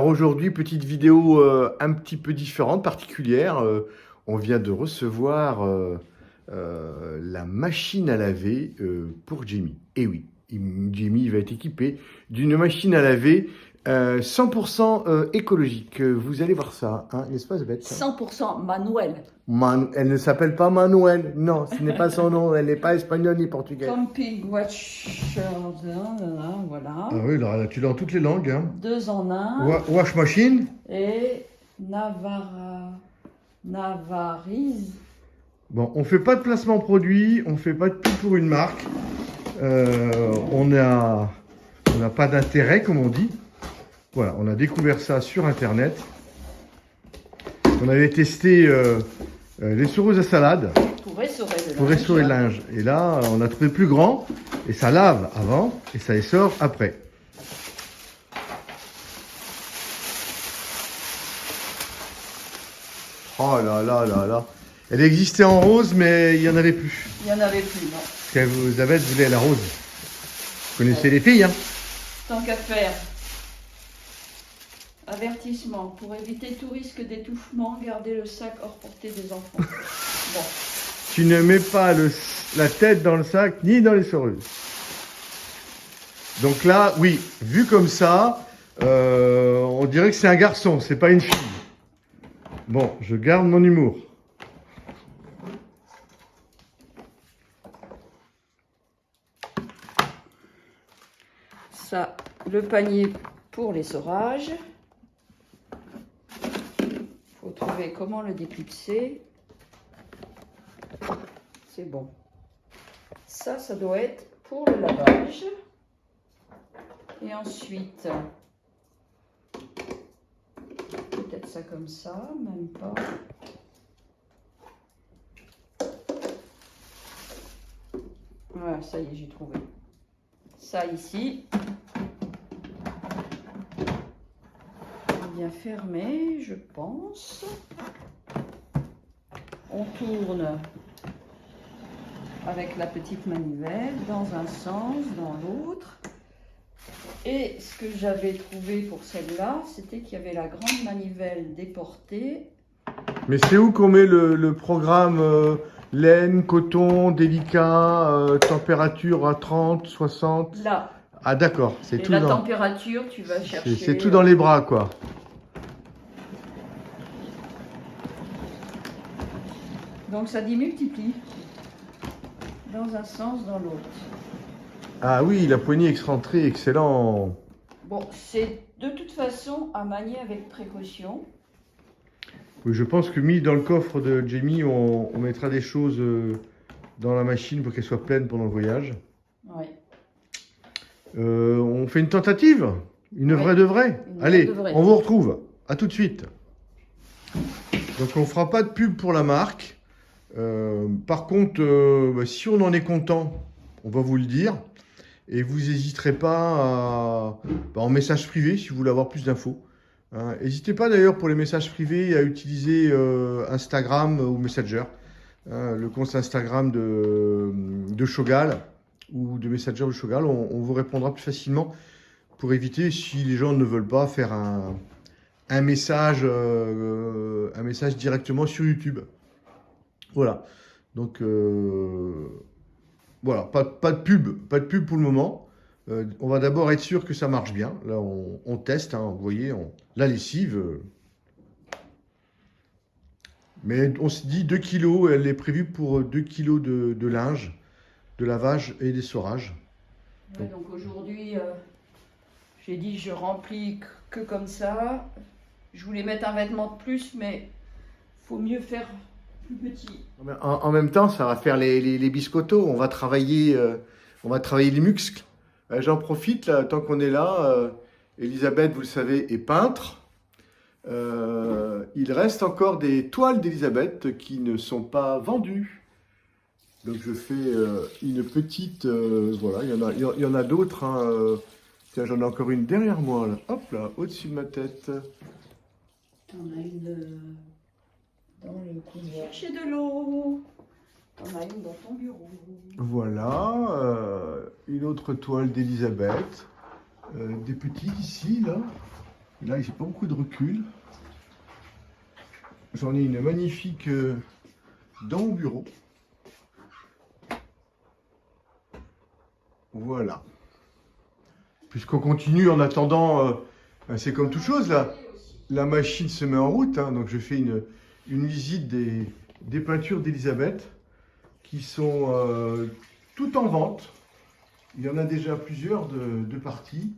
Alors aujourd'hui, petite vidéo un petit peu différente, particulière. On vient de recevoir la machine à laver pour Jamie. Et oui, Jamie va être équipé d'une machine à laver 100% écologique. Vous allez voir ça, hein, n'est-ce pas, Bête? 100% manuel. Elle ne s'appelle pas Manuel. Non, ce n'est pas son nom. Elle n'est pas espagnole ni portugaise. Camping Watch, voilà. Ah oui, là, tu l'as en toutes les langues. Hein. 2 en 1. Wash machine. Et Navariz. Bon, on fait pas de placement produit, on fait pas de pub pour une marque. On n'a pas d'intérêt, comme on dit. Voilà, on a découvert ça sur Internet. On avait testé les essoreuses à salade Pour essorer le linge. pour essorer le linge. Et là, on a trouvé plus grand. Et ça lave avant et ça essore après. Oh là là là là. Elle existait en rose, mais il n'y en avait plus. Il n'y en avait plus, non. Parce qu'Elisabeth voulait la rose. Vous connaissez les filles, hein? Tant qu'à faire. Avertissement. Pour éviter tout risque d'étouffement, gardez le sac hors portée des enfants. Bon. Tu ne mets pas la tête dans le sac ni dans les soreuses. Donc là, oui, vu comme ça, on dirait que c'est un garçon, c'est pas une fille. Bon, je garde mon humour. Ça, le panier pour l'essorage. Faut trouver comment le déclipser. C'est bon. Ça doit être pour le lavage. Et ensuite, peut-être ça comme ça, même pas. Voilà, ça y est, j'ai trouvé. Ça ici. Bien fermé, je pense. On tourne avec la petite manivelle dans un sens, dans l'autre. Et ce que j'avais trouvé pour celle-là, c'était qu'il y avait la grande manivelle déportée. Mais c'est où qu'on met le programme laine, coton, délicat, température à 30, 60? Là. Ah d'accord, c'est Et tout la dans... température, tu vas chercher. C'est tout dans les bras, quoi. Donc ça démultiplie. Dans un sens, dans l'autre. Ah oui, la poignée excentrée, excellent. Bon, c'est de toute façon à manier avec précaution. Oui, je pense que mis dans le coffre de Jamie, on mettra des choses dans la machine pour qu'elle soit pleine pendant le voyage. Oui. On fait une tentative? Une vraie de vraie? Allez, on vous retrouve. À tout de suite. Donc on fera pas de pub pour la marque. Par contre, si on en est content, on va vous le dire. Et vous n'hésiterez pas en message privé si vous voulez avoir plus d'infos. N'hésitez pas d'ailleurs pour les messages privés à utiliser Instagram ou Messenger. Le compte Instagram de Shogal ou de Messenger de Shogal, on vous répondra plus facilement pour éviter, si les gens ne veulent pas, faire un message directement sur YouTube. Voilà. Donc voilà, pas de pub pour le moment. On va d'abord être sûr que ça marche bien. Là, on teste, hein, vous voyez, la lessive. Mais on se dit 2 kilos, elle est prévue pour 2 kilos de linge, de lavage et d'essorage. Ouais, donc aujourd'hui, j'ai dit je remplis que comme ça. Je voulais mettre un vêtement de plus, mais faut mieux faire plus petit. En même temps, ça va faire les biscottos. On va travailler les muscles. J'en profite, là, tant qu'on est là. Elisabeth, vous le savez, est peintre. Il reste encore des toiles d'Elisabeth qui ne sont pas vendues. Donc je fais une petite... voilà, il y en a d'autres. Hein, tiens, j'en ai encore une derrière moi. Là. Hop là, au-dessus de ma tête. On a une dans le couloir. Chercher de l'eau. On a une dans ton bureau. Voilà, une autre toile d'Elisabeth. Des petites ici, là. Là, j'ai pas beaucoup de recul. J'en ai une magnifique dans mon bureau. Voilà. Puisqu'on continue en attendant, c'est comme toute chose là. La machine se met en route, hein, donc je fais une visite des peintures d'Elisabeth qui sont toutes en vente. Il y en a déjà plusieurs de parties.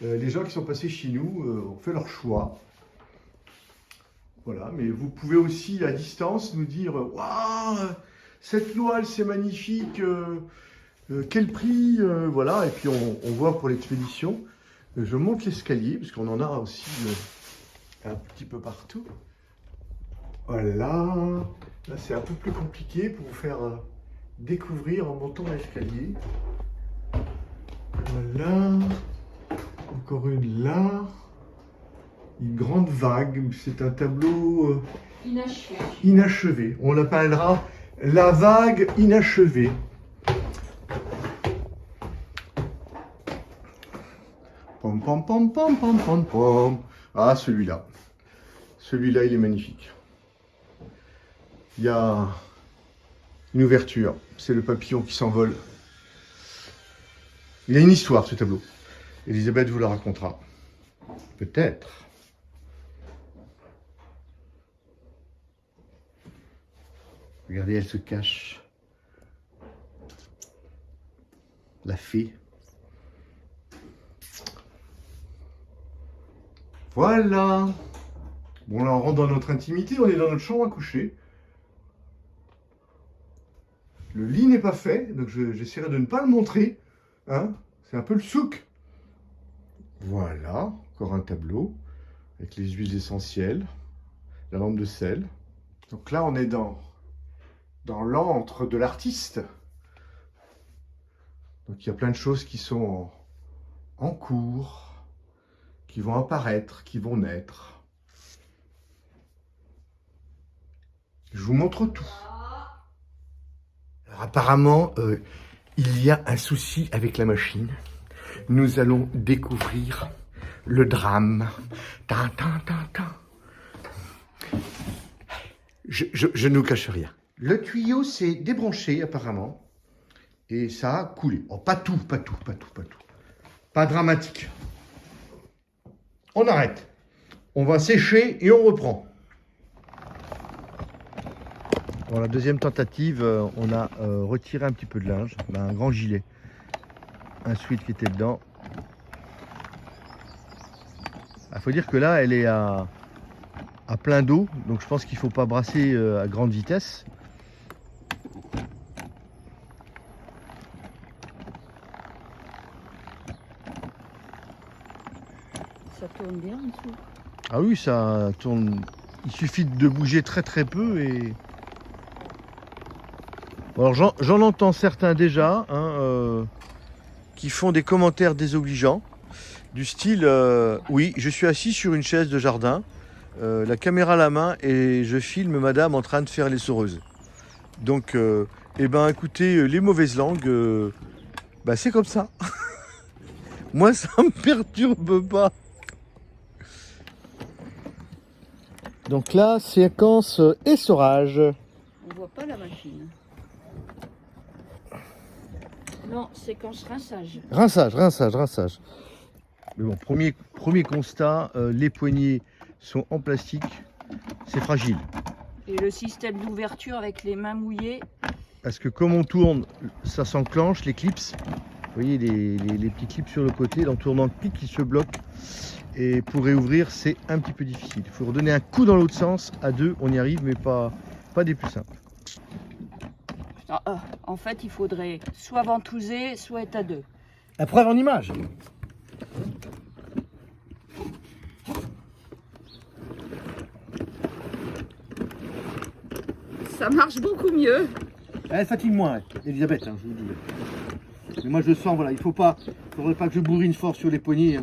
Les gens qui sont passés chez nous ont fait leur choix. Voilà, mais vous pouvez aussi à distance nous dire « Waouh, cette toile c'est magnifique, quel prix ?» Voilà, et puis on voit pour l'expédition. Je monte l'escalier, parce qu'on en a aussi un petit peu partout. Voilà, là c'est un peu plus compliqué pour vous faire découvrir en montant l'escalier. Voilà, encore une là. Une grande vague, c'est un tableau inachevé. On l'appellera la vague inachevée. Pom pom pom pom pom pom pom. Ah, celui-là. Celui-là, il est magnifique. Il y a une ouverture. C'est le papillon qui s'envole. Il a une histoire, ce tableau. Elisabeth vous la racontera. Peut-être. Regardez, elle se cache. La fée. Voilà. Bon, là, on rentre dans notre intimité. On est dans notre chambre à coucher. Le lit n'est pas fait, donc j'essaierai de ne pas le montrer. Hein, c'est un peu le souk. Voilà, encore un tableau avec les huiles essentielles, la lampe de sel. Donc là, on est dans l'antre de l'artiste. Donc il y a plein de choses qui sont en cours, qui vont apparaître, qui vont naître. Je vous montre tout. Alors apparemment, il y a un souci avec la machine. Nous allons découvrir le drame. Tin, tin, tin, tin. Je ne vous cache rien. Le tuyau s'est débranché apparemment et ça a coulé. Oh, pas tout. Pas dramatique. On arrête. On va sécher et on reprend. Bon, la deuxième tentative, on a retiré un petit peu de linge, un grand gilet, un sweat qui était dedans. Il faut dire que là, elle est à plein d'eau, donc je pense qu'il ne faut pas brasser à grande vitesse. Ça tourne bien en dessous. Ah oui, ça tourne. Il suffit de bouger très peu et... Bon, alors j'en entends certains déjà qui font des commentaires désobligeants du style oui, je suis assis sur une chaise de jardin, la caméra à la main et je filme madame en train de faire les soreuses. Donc écoutez, les mauvaises langues, c'est comme ça. Moi ça me perturbe pas. Donc là, séquence essorage. On voit pas la machine. Non, séquence rinçage. Rinçage. Mais bon, premier constat, les poignées sont en plastique, c'est fragile. Et le système d'ouverture avec les mains mouillées. Parce que comme on tourne, ça s'enclenche, les clips. Vous voyez les petits clips sur le côté, en tournant, clic, qui se bloquent. Et pour réouvrir, c'est un petit peu difficile. Il faut redonner un coup dans l'autre sens. À deux, on y arrive, mais pas des plus simples. En fait, il faudrait soit ventouser, soit être à deux. La preuve en image. Ça marche beaucoup mieux. Elle fatigue moins, Elisabeth, je vous le dis. Mais moi je sens, voilà, il faudrait pas que je bourrine fort sur les poignets.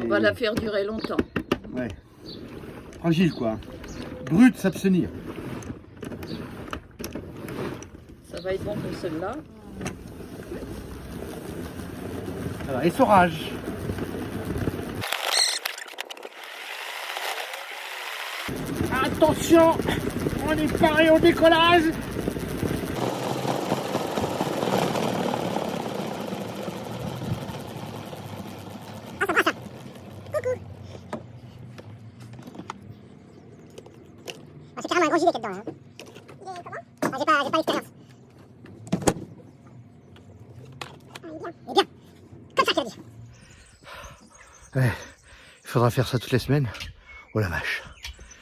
On va la faire durer longtemps. Ouais. Fragile quoi. Brut, s'abstenir. Ça va être bon pour celle-là. Voilà, essorage. Attention, on est paré au décollage. C'est carrément un grand gilet qu'il y a dedans. Hein. Il est comment? J'ai pas l'expérience. Il est bien. Comme ça qu'il a dit. Ouais, il faudra faire ça toutes les semaines. Oh la vache,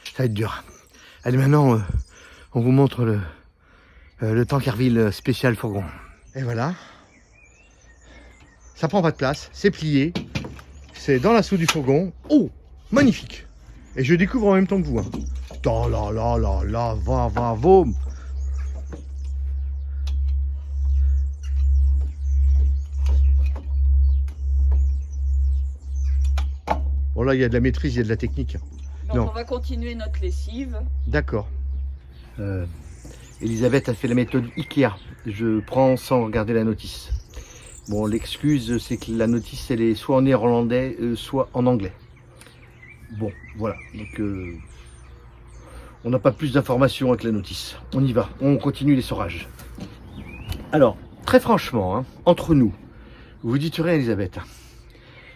ça va être dur. Allez, maintenant, on vous montre le Tankerville spécial fourgon. Et voilà. Ça prend pas de place, c'est plié. C'est dans l'assaut du fourgon. Oh, magnifique. Et je découvre en même temps que vous. Hein. Oh là là là là, va, vom. Bon là, il y a de la maîtrise, il y a de la technique. Donc Non. on va continuer notre lessive. D'accord. Elisabeth a fait la méthode Ikea. Je prends sans regarder la notice. Bon, l'excuse, c'est que la notice, elle est soit en néerlandais, soit en anglais. Bon, voilà. Donc, on n'a pas plus d'informations avec la notice. On y va. On continue l'essorage. Alors, très franchement, hein, entre nous, vous dites rien, Elisabeth.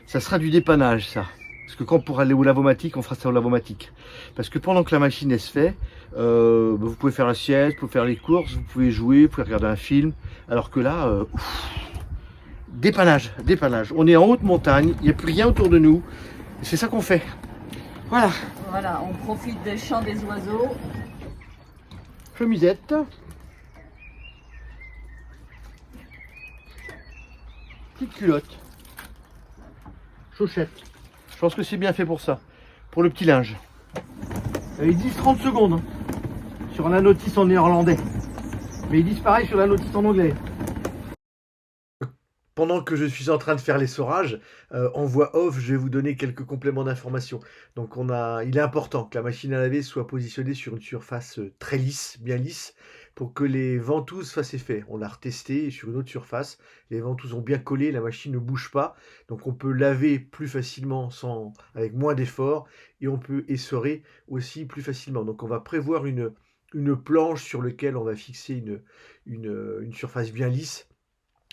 Ça sera du dépannage, ça. Parce que quand pour aller au lavomatique, on fera ça au lavomatique. Parce que pendant que la machine elle se fait, vous pouvez faire la sieste, vous pouvez faire les courses, vous pouvez jouer, vous pouvez regarder un film. Alors que là, dépannage. On est en haute montagne, il n'y a plus rien autour de nous. C'est ça qu'on fait. Voilà. Voilà, on profite des chants des oiseaux. Chemisette. Petite culotte. Chauchette. Je pense que c'est bien fait pour ça. Pour le petit linge. Ils disent 30 secondes hein, sur la notice en néerlandais. Mais ils disent pareil sur la notice en anglais. Pendant que je suis en train de faire l'essorage, en voix off, je vais vous donner quelques compléments d'information. Donc il est important que la machine à laver soit positionnée sur une surface très lisse, bien lisse, pour que les ventouses fassent effet. On l'a retesté sur une autre surface, les ventouses ont bien collé, la machine ne bouge pas, donc on peut laver plus facilement avec moins d'efforts, et on peut essorer aussi plus facilement. Donc on va prévoir une planche sur laquelle on va fixer une surface bien lisse,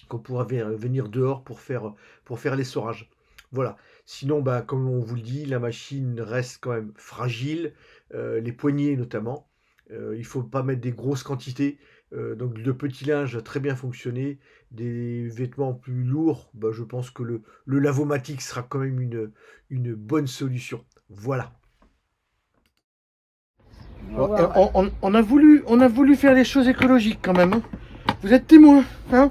qu'on pourra venir dehors pour faire l'essorage. Voilà. Sinon, comme on vous le dit, la machine reste quand même fragile, les poignées notamment. Il ne faut pas mettre des grosses quantités. Donc de petits linges très bien fonctionner, des vêtements plus lourds, je pense que le lavomatique sera quand même une bonne solution. Voilà. On a voulu faire les choses écologiques quand même. Hein. Vous êtes témoins, hein?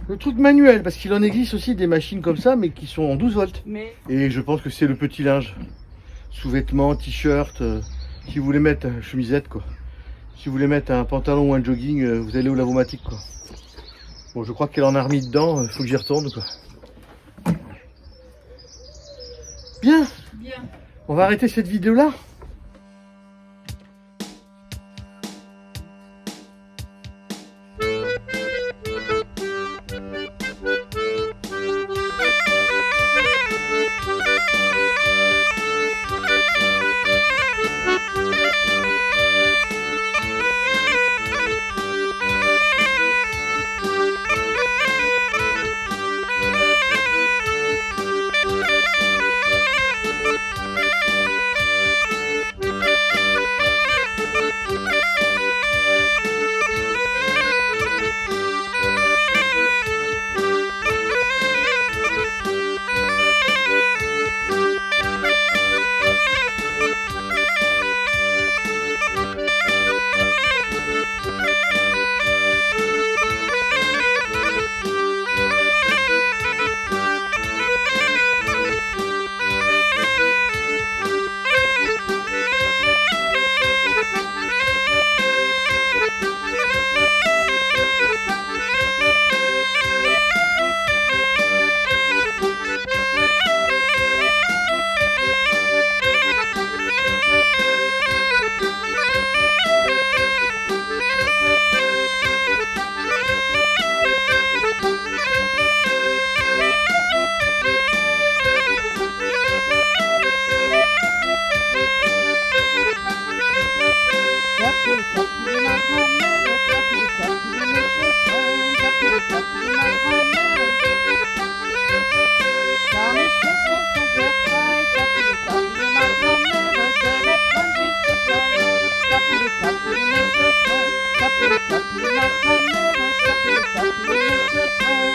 Le truc manuel, parce qu'il en existe aussi des machines comme ça, mais qui sont en 12 volts. Mais Et je pense que c'est le petit linge. Sous-vêtements, t-shirt, si vous voulez mettre chemisette, quoi. Si vous voulez mettre un pantalon ou un jogging, vous allez au lavomatique, quoi. Bon, je crois qu'elle en a remis dedans, faut que j'y retourne, quoi. Bien, bien. on va arrêter cette vidéo-là. ça pue ma grand-mère, ça pue les jetons.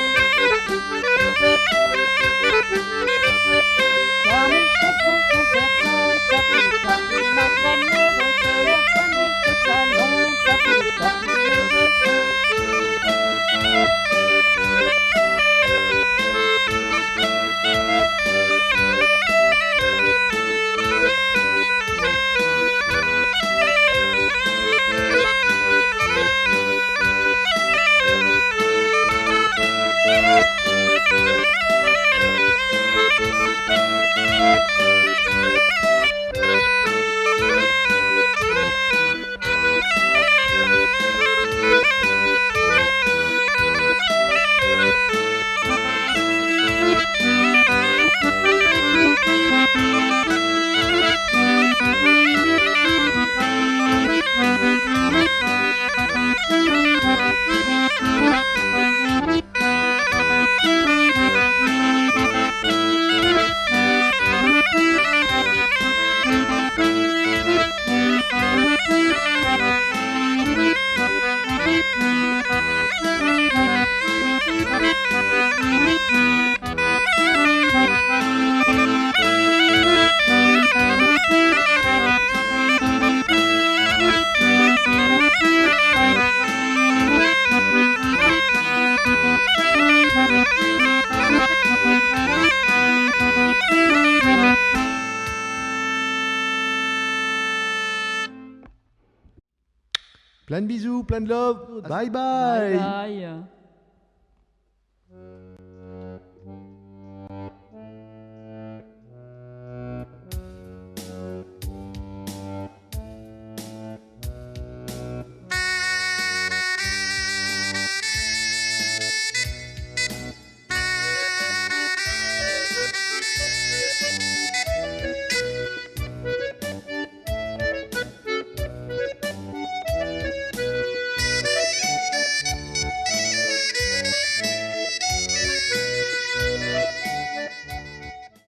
Car mes jetons sont perçants, ça pue ma grand-mère, de la famille de salon, ça pue les jetons. Plein de bisous, plein de love. Bye bye. Bye bye.